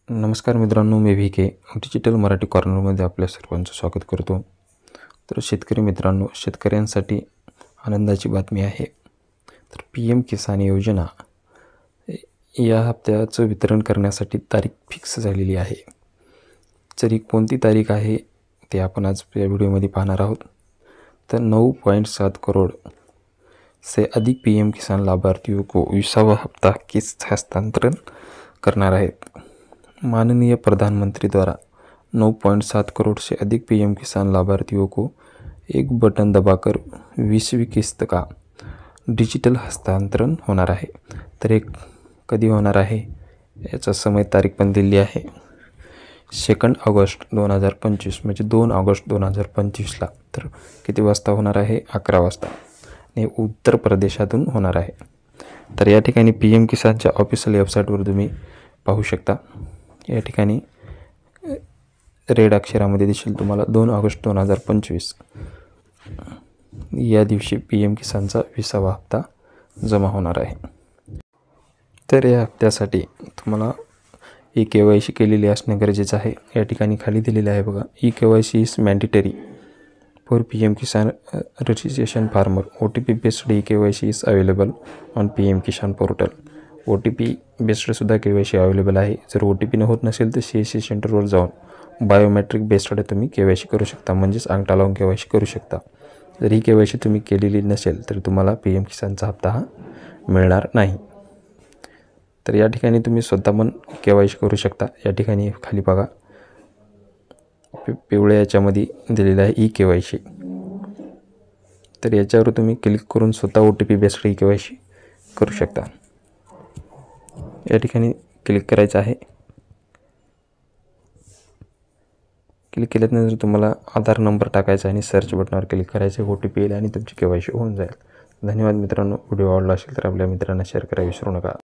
नमस्कार मित्रांनो, मी V K digital Marathi कॉर्नरमध्ये आपल्या सर्वांचं स्वागत करतो. तर शेतकरी मित्रांनो, शेतकऱ्यांसाठी आनंदाची बातमी आहे. तर PM किसान योजना या हप्त्याचं वितरण करण्यासाठी तारीख फिक्स झालेली आहे. तरी कोणती तारीख आहे ते आपण आज या व्हिडिओमध्ये पाहणार आहोत. तर 9.7 करोड से अधिक PM किसान लाभार्थियों को 20वां हप्ता किस्त हस्तांतरण करणार आहेत. माननीय प्रधानमंत्री द्वारा 9.7 करोड़ से अधिक PM किसान लाभार्थियों को एक बटन दबाकर 20वीं किस्त का डिजिटल हस्तांतरण होणार आहे. तर एक कधी होणार आहे याचा समय तारीख पण दिली आहे. 2 ऑगस्ट 2025 म्हणजे 2 ऑगस्ट 2025ला. तर किती वाजता होणार आहे? 11 वाजता. आणि उत्तर प्रदेशातून होणार आहे. तर या ठिकाणी PM किसानच्या ऑफिशियल वेबसाईटवर तुम्ही पाहू शकता. या ठिकाणी रेड अक्षरामध्ये दिसेल तुम्हाला 2 ऑगस्ट 2025 या दिवशी PM किसानचा 20वा हप्ता जमा होणार आहे. तर या हप्त्यासाठी तुम्हाला KYC केलेली असणे गरजेचं आहे. या ठिकाणी खाली दिलेले आहे बघा, KYC is mandatory for PM Kisan registration farmer. OTP based KYC is available on PM Kisan portal. OTP बेस्डसुद्धा KYC available आहे. जर OTP न होत नसेल तर CSC सेंटरवर जाऊन बायोमेट्रिक बेस्ड तुम्ही KYC करू शकता, म्हणजेच अंगठा लावून KYC करू शकता. जर ही KYC तुम्ही केलेली नसेल तर तुम्हाला PM किसानचा हप्ता हा मिळणार नाही. तर या ठिकाणी तुम्ही स्वतः पण KYC करू शकता. या ठिकाणी खाली बघा पिवळ्या याच्यामध्ये दिलेलं आहे KYC. तर याच्यावर तुम्ही क्लिक करून स्वतः OTP बेस्ड KYC करू शकता. या ठिकाणी क्लिक करायचं आहे. क्लिक केल्यानंतर तुम्हाला आधार नंबर टाकायचा आणि सर्च बटनावर क्लिक करायचे. OTP येईल आणि तुमची KYC होऊन जाईल. धन्यवाद मित्रांनो. व्हिडिओ आवडला असेल तर आपल्या मित्रांना शेअर करायला विसरू नका.